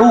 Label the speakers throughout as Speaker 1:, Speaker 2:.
Speaker 1: 2,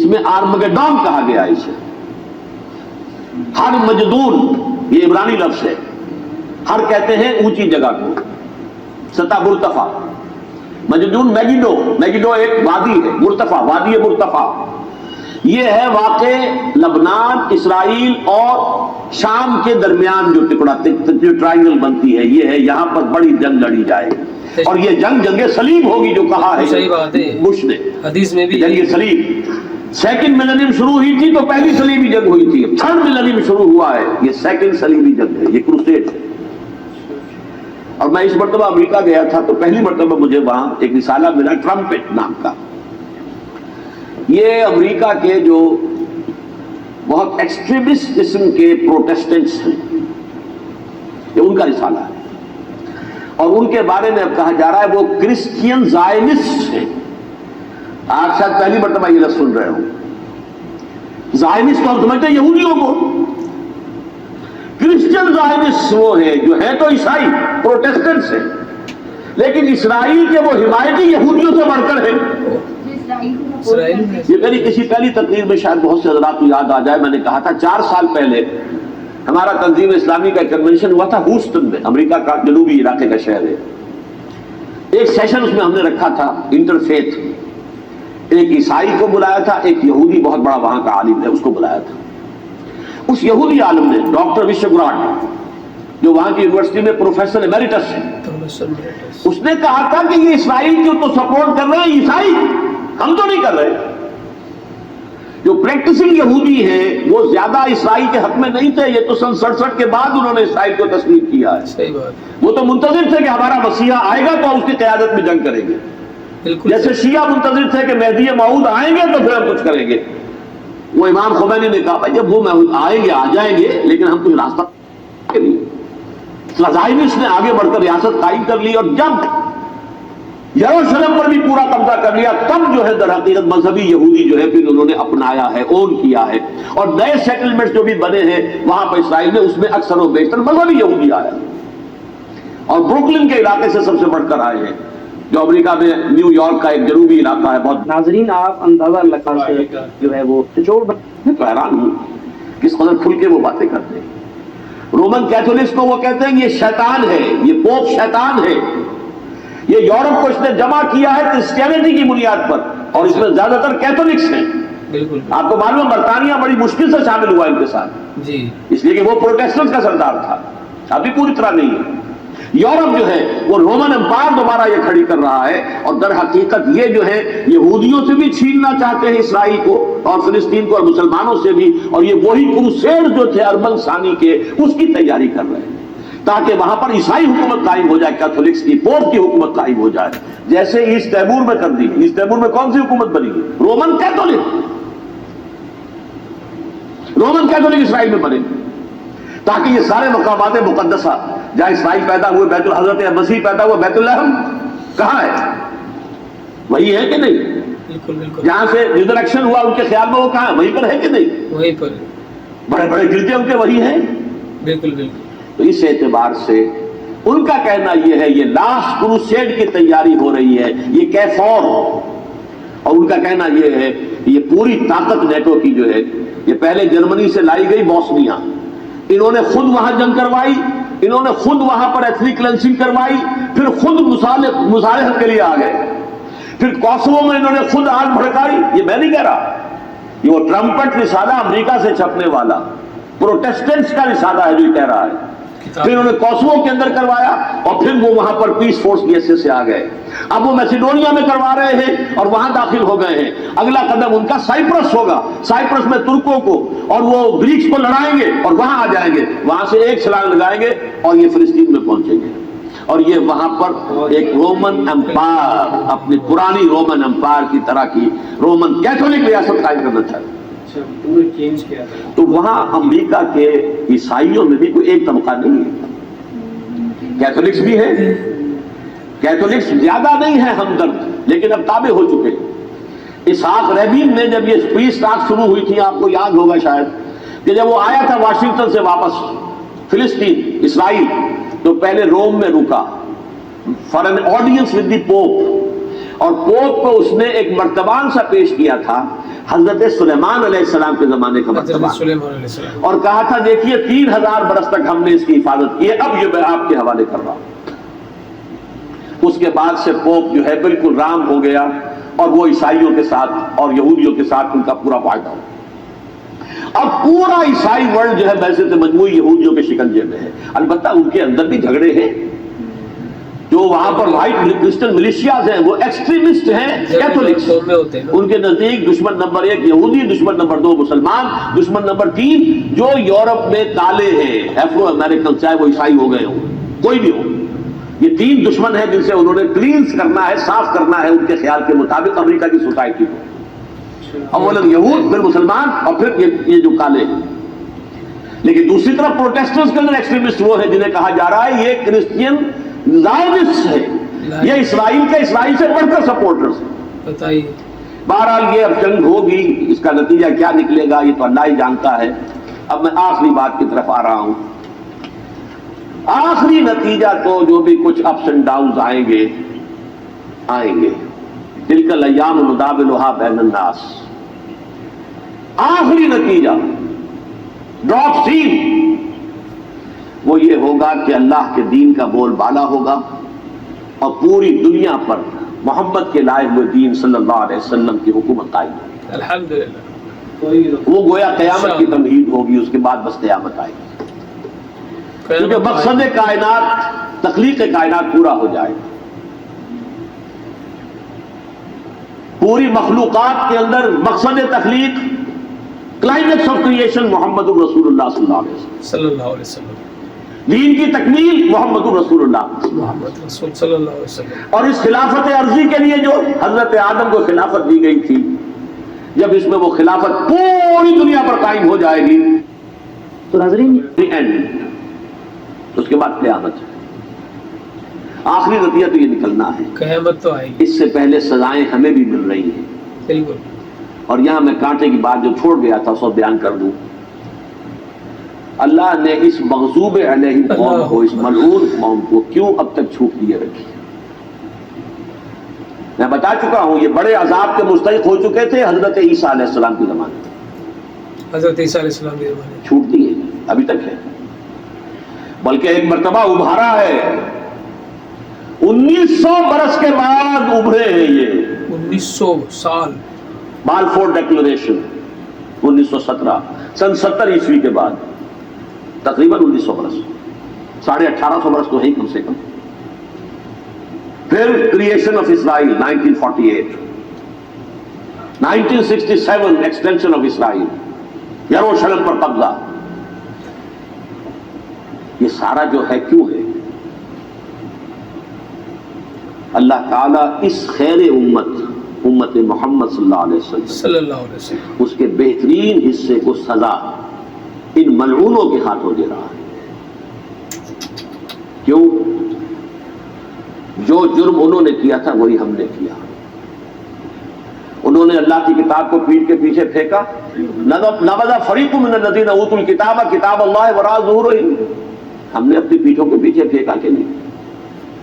Speaker 1: اس میں آرمگڈون کہا گیا اسے. ہر مجدون یہ عبرانی لفظ ہے. ہر کہتے ہیں اونچی جگہ کو, سطح مرتفع. مجدون میگیڈو, میگیڈو ایک وادی ہے, مرتفع, وادی مرتفع. یہ ہے واقع لبنان, اسرائیل اور شام کے درمیان جو ٹکڑا, جو ٹرائنگل بنتی ہے, یہ ہے. یہاں پر بڑی جنگ لڑی جائے گی اور یہ جنگ صلیب ہوگی, جو کہا ہے بش نے
Speaker 2: حدیث میں بھی
Speaker 1: جنگ صلیب. سیکنڈ ملینیم شروع ہوئی تھی تو پہلی صلیبی جنگ ہوئی تھی. تھرڈ ملینیم شروع ہوا ہے, یہ سیکنڈ صلیبی جنگ ہے, یہ کروسیڈ ہے. اور میں اس مرتبہ امریکہ گیا تھا تو پہلی مرتبہ مجھے وہاں ایک رسالہ ملا ٹرمپٹ نام کا. یہ امریکہ کے جو بہت ایکسٹریمسٹ قسم کے پروٹیسٹنٹس ہیں, یہ ان کا رسالہ ہے. اور ان کے بارے میں اب کہا جا رہا ہے وہ کرسچین زائنسٹ ہیں. آپ شاید پہلی مرتبہ یہ لفظ سن رہے ہو. زائنسٹ کو ہم سمجھتے ہیں یہودیوں کو. کرسچین زائنسٹ وہ ہیں جو ہیں تو عیسائی پروٹیسٹنٹس ہیں, لیکن اسرائیل کے وہ حمایتی یہودیوں سے بڑھ کر ہیں. یہ میری کسی پہلی تقریر میں شاید بہت سے حضرات کو یاد آ جائے, میں نے کہا تھا 4 سال پہلے ہمارا تنظیم اسلامی کا کنونشن ہوا تھا ہوسٹن میں, امریکہ کا جنوبی علاقے کا شہر ہے. ایک سیشن اس میں ہم نے رکھا تھا انٹرفیتھ. ایک عیسائی کو بلایا تھا, ایک یہودی بہت بڑا وہاں کا عالم ہے اس کو بلایا تھا. اس یہودی عالم نے ڈاکٹر وشوگراڈ, جو وہاں کی یونیورسٹی میں پروفیسر ایمیریٹس ہے, اس نے کہا تھا کہ یہ اسرائیل جو تو سپورٹ کر رہے ہیں عیسائی, ہم تو نہیں کر رہے. جو پریکٹسنگ یہودی ہیں وہ زیادہ اسرائیل کے حق میں نہیں تھے. یہ تو سن 67 کے بعد انہوں نے اسرائیل کو تسلیم کیا ہے. وہ تو منتظر تھے کہ ہمارا مسیحا آئے گا تو اس کی قیادت میں جنگ کریں گے. جیسے شیعہ منتظر تھے کہ مہدی موعود آئیں گے تو پھر ہم کچھ کریں گے. وہ امام خمینی نے کہا بھائی جب وہ آئیں گے آ جائیں گے, لیکن ہم کچھ راستہ کے لیے. زائنسٹ نے آگے بڑھ کر ریاست قائم کر لی, اور جب یروشلم پر بھی پورا قبضہ کر لیا تب جو ہے در حقیقت مذہبی یہودی جو ہے پھر انہوں نے اپنایا ہے, اون کیا ہے. اور نئے سیٹلمنٹس جو بھی بنے ہیں وہاں پر اسرائیل میں, اس میں اکثر و بیشتر مذہبی یہودی آیا, اور بروکلن کے علاقے سے سب سے بڑھ کر آئے ہیں, جو امریکہ میں نیو یارک کا ایک جنوبی علاقہ ہے. بہت
Speaker 3: ناظرین آپ اندازہ لگا سے جو ہے وہ جوڑ
Speaker 1: میں تو حیران ہوں کس قدر کھل کے وہ باتیں کرتے ہیں. رومن کیتھولکس کو وہ کہتے ہیں یہ شیطان ہے, یہ پوپ شیطان ہے. یہ یورپ کو اس نے جمع کیا ہے کرسچینٹی کی بنیاد پر, اور اس میں زیادہ تر کیتھولکس ہیں.
Speaker 2: بالکل
Speaker 1: آپ کو معلوم ہے برطانیہ بڑی مشکل سے شامل ہوا ان کے ساتھ,
Speaker 2: جی,
Speaker 1: اس لیے کہ وہ پروٹیسٹنٹ کا سردار تھا, ابھی پوری طرح نہیں ہے. یورپ جو ہے وہ رومن امپائر دوبارہ یہ کھڑی کر رہا ہے, اور در حقیقت یہ جو ہے یہودیوں سے بھی چھیننا چاہتے ہیں اسرائیل کو اور فلسطین کو, اور مسلمانوں سے بھی. اور یہ وہی کروسیڈ جو تھے اربن ثانی کے, اس کی تیاری کر رہے ہیں تاکہ وہاں پر عیسائی حکومت قائم ہو جائے, کیتھولکس کی پوپ کی حکومت قائم ہو جائے, جیسے ایسٹ تیمور میں کر دی. ایسٹ تیمور میں کون سی حکومت بنی؟ Roman Catholic. رومن کیتھولک اسرائیل میں بنے, تاکہ یہ سارے مقامات مقدسہ جہاں اسرائیل پیدا ہوئے, بیت حضرت مسیح پیدا ہوا, بیت الحم کہاں ہے؟ وہی ہے کہ نہیں؟
Speaker 2: بالکل بالکل.
Speaker 1: جہاں سے ریزریکشن ہوا ان کے خیال میں وہ کہاں ہے؟ وہیں پر ہے کہ نہیں؟
Speaker 2: وہیں پر
Speaker 1: بڑے بڑے گرجے ان کے وہی ہیں.
Speaker 2: بالکل بالکل.
Speaker 1: تو اس اعتبار سے ان کا کہنا یہ ہے یہ لاسٹ کروسیڈ کی تیاری ہو رہی ہے, یہ کیفور. اور ان کا کہنا یہ ہے یہ پوری طاقت نیٹو کی جو ہے, یہ پہلے جرمنی سے لائی گئی بوسنیا, انہوں نے خود وہاں جنگ کروائی, انہوں نے خود وہاں پر ایتھنک کلینسنگ کروائی, پھر خود مصالحت کے لیے آ گئے, پھر کوسوو میں انہوں نے خود آگ بھڑکائی. یہ میں نہیں کہہ رہا, یہ وہ ٹرمپٹ رسالہ امریکہ سے چھپنے والا پروٹیسٹنٹس کا رسالہ ہے جو یہ کہہ رہا ہے. پھر انہوں نے کوسوو کے اندر کروایا, اور پھر وہ وہاں پر پیس فورس کی حیثیت سے آ گئے. اب وہ میسیڈونیا میں کروا رہے ہیں اور وہاں داخل ہو گئے ہیں. اگلا قدم ان کا سائپرس ہوگا, سائپرس میں ترکوں کو اور وہ گریکس کو لڑائیں گے اور وہاں آ جائیں گے, وہاں سے ایک چھلانگ لگائیں گے اور یہ فلسطین میں پہنچیں گے. اور یہ وہاں پر ایک رومن امپائر, اپنی پرانی رومن امپائر کی طرح کی رومن کیتھولک ریاست قائم کرنا چاہتے ہیں. تو وہاں امریکہ کے عیسائیوں میں بھی کوئی ایک طبقہ نہیں ہے, کیتھولکس بھی ہے, کیتھولکس زیادہ نہیں ہے ہمدرد, لیکن اب تابع ہو چکے. اسحاق ریبین نے جب یہ پیس ٹاک شروع ہوئی تھی, آپ کو یاد ہوگا شاید, کہ جب وہ آیا تھا واشنگٹن سے واپس فلسطین اسرائیل, تو پہلے روم میں رکا for an audience with the pope, اور پوپ کو اس نے ایک مرتبان سا پیش کیا تھا، حضرت سلیمان علیہ السلام کے زمانے کا
Speaker 2: حضرت
Speaker 1: مرتبہ،
Speaker 2: سلیمان علیہ السلام،
Speaker 1: اور کہا تھا دیکھیے 3000 برس تک ہم نے اس کی حفاظت کی ہے، اب یہ میں آپ کے حوالے کر رہا ہوں۔ اس کے بعد سے پوپ جو ہے بالکل رام ہو گیا، اور وہ عیسائیوں کے ساتھ اور یہودیوں کے ساتھ ان کا پورا فائدہ ہو۔ اب پورا عیسائی ورلڈ جو ہے ویسے تو مجموعی یہودیوں کے شکنجے میں ہے، البتہ ان کے اندر بھی جھگڑے ہیں، جو وہاں پر وائٹ کرسچن ملیشیاز ہیں وہ ایکسٹریمسٹ ہیں کیتھولکس،
Speaker 2: میں ہوتے ہیں
Speaker 1: ان کے نزدیک دشمن نمبر 1 یہودی، دشمن نمبر 2 مسلمان، دشمن نمبر 3 جو یورپ میں کالے ہیں، ایفرو امریکن، چاہے وہ عیسائی ہو گئے ہوں کوئی بھی ہو، یہ 3 دشمن ہیں جن سے انہوں نے کلینز کرنا ہے، صاف کرنا ہے ان کے خیال کے مطابق امریکہ کی سوسائٹی کو، اولاً یہود، پھر مسلمان، اور پھر یہ جو کالے ہیں۔ لیکن دوسری طرف پروٹیسٹنٹس کے اندر ایکسٹریمسٹ وہ ہیں جنہیں کہا جا رہا ہے یہ کرسچین زائونسٹ ہے، یہ اسرائیل کے اسرائیل سے بڑھ کر سپورٹرز ہیں۔
Speaker 2: بتائیے،
Speaker 1: بہرحال یہ اب جنگ ہوگی، اس کا نتیجہ کیا نکلے گا یہ تو اللہ ہی جانتا ہے۔ اب میں آخری بات کی طرف آ رہا ہوں۔ آخری نتیجہ تو جو بھی کچھ اپس اینڈ ڈاؤنز آئیں گے تلک الایام نداولها بین الناس، آخری نتیجہ ڈراپ سین وہ یہ ہوگا کہ اللہ کے دین کا بول بالا ہوگا، اور پوری دنیا پر محمد کے لائے ہوئے دین صلی اللہ علیہ وسلم کی حکومت قائم ہوگی۔
Speaker 2: الحمدللہ،
Speaker 1: وہ گویا قیامت کی تمہید ہوگی، اس کے بعد بس قیامت آئے گی، کیونکہ مقصد کائنات، تخلیق کائنات پورا ہو جائے گا۔ پوری مخلوقات کے اندر مقصد تخلیق، کلائمیکس آف کریشن محمد الرسول اللہ صلی اللہ علیہ وسلم،
Speaker 2: صلی اللہ علیہ وسلم،
Speaker 1: دین کی تکمیل محمد الرسول اللہ،
Speaker 2: محمد رسول صلی اللہ علیہ وسلم،
Speaker 1: اور اس خلافت عرضی کے لیے جو حضرت آدم کو خلافت دی گئی تھی، جب اس میں وہ خلافت پوری دنیا پر قائم ہو جائے گی
Speaker 3: تو ناظرین
Speaker 1: اینڈ، اس کے بعد قیامت ہے۔ آخری نتیجہ تو یہ نکلنا ہے،
Speaker 2: قیامت تو آئے گی،
Speaker 1: اس سے پہلے سزائیں ہمیں بھی مل رہی ہیں،
Speaker 2: بالکل۔
Speaker 1: اور یہاں میں کانٹے کی بات جو چھوڑ گیا تھا سو بیان کر دوں۔ اللہ نے اس مغضوب علیہ قوم کو، اس ملعون قوم کو کیوں اب تک چھوٹ دیے رکھی؟ میں بتا چکا ہوں یہ بڑے عذاب کے مستحق ہو چکے تھے حضرت عیسیٰ علیہ السلام کے زمانے میں،
Speaker 2: حضرت عیسیٰ علیہ السلام کے زمانے میں
Speaker 1: چھوٹ دیے ابھی تک ہے، بلکہ ایک مرتبہ ابھارا ہے، 1900 برس کے بعد ابھرے ہیں یہ،
Speaker 2: 1900 سال،
Speaker 1: بالفور ڈیکلریشن 1917، سن 70 عیسوی کے بعد، تقریباً 1900 برس، 1850 برس تو ہے کم سے کم۔ پھر creation of Israel 1948، 1967 extension of Israel, یروشلم پر قبضہ، یہ سارا جو ہے کیوں ہے؟ اللہ تعالیٰ اس خیر امت محمد صلی اللہ علیہ وسلم،
Speaker 2: صلی اللہ علیہ وسلم،
Speaker 1: اس کے بہترین حصے کو سزا ان ملعونوں کے ہاتھوں دے رہا ہے۔ کیوں؟ جو جرم انہوں نے کیا تھا وہی ہم نے کیا۔ انہوں نے اللہ کی کتاب کو پیٹھ کے پیچھے پھینکا، نبذ فریق من الذین اوتوا الکتاب کتاب اللہ وراء ظہورہم، ہم نے اپنی پیٹھوں کے پیچھے پھینکا کہ نہیں؟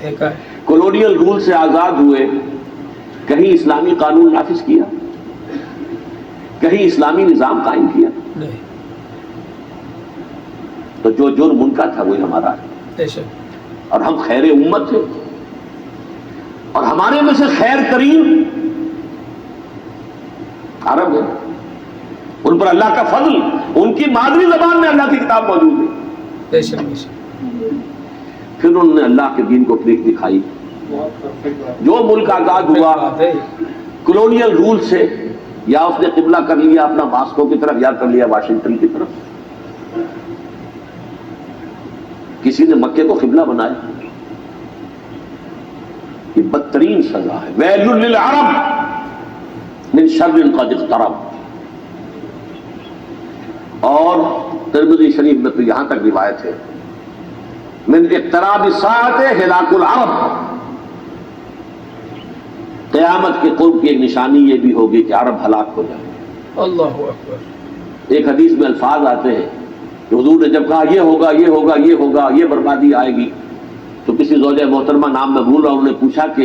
Speaker 2: پھینکا ہے،
Speaker 1: کولونیل رول سے آزاد ہوئے، کہیں اسلامی قانون نافذ کیا؟ کہیں اسلامی نظام قائم کیا؟
Speaker 2: نہیں،
Speaker 1: تو جو جرم ان کا تھا وہی ہمارا ہے،
Speaker 2: بے شک،
Speaker 1: اور ہم خیر امت تھے، اور ہمارے میں سے خیر ترین عرب ہے، ان پر اللہ کا فضل، ان کی مادری زبان میں اللہ کی کتاب موجود ہے،
Speaker 2: بے شک، بے شک،
Speaker 1: پھر انہوں نے اللہ کے دین کو پھینک دکھائی۔ جو ملک آزاد ہوا
Speaker 2: بات ہے،
Speaker 1: کولونیل رول سے، یا اس نے قبلہ کر لیا اپنا ماسکو کی طرف، یا کر لیا واشنگٹن کی طرف، کسی نے مکے کو قبلہ بنایا، یہ بدترین سزا ہے۔ ویل للعرب من شر قد اقترب، اور ترمذی شریف میں تو یہاں تک روایت ہے، من اقتراب الساعۃ ہلاک العرب، قیامت کے قرب کی ایک نشانی یہ بھی ہوگی کہ عرب ہلاک ہو جائے۔
Speaker 2: اللہ اکبر،
Speaker 1: ایک حدیث میں الفاظ آتے ہیں کہ حضور نے جب کہا یہ ہوگا یہ ہوگا یہ ہوگا، یہ بربادی آئے گی، تو کسی زوجہ محترمہ، نام میں بھول رہا ہوں، نے پوچھا کہ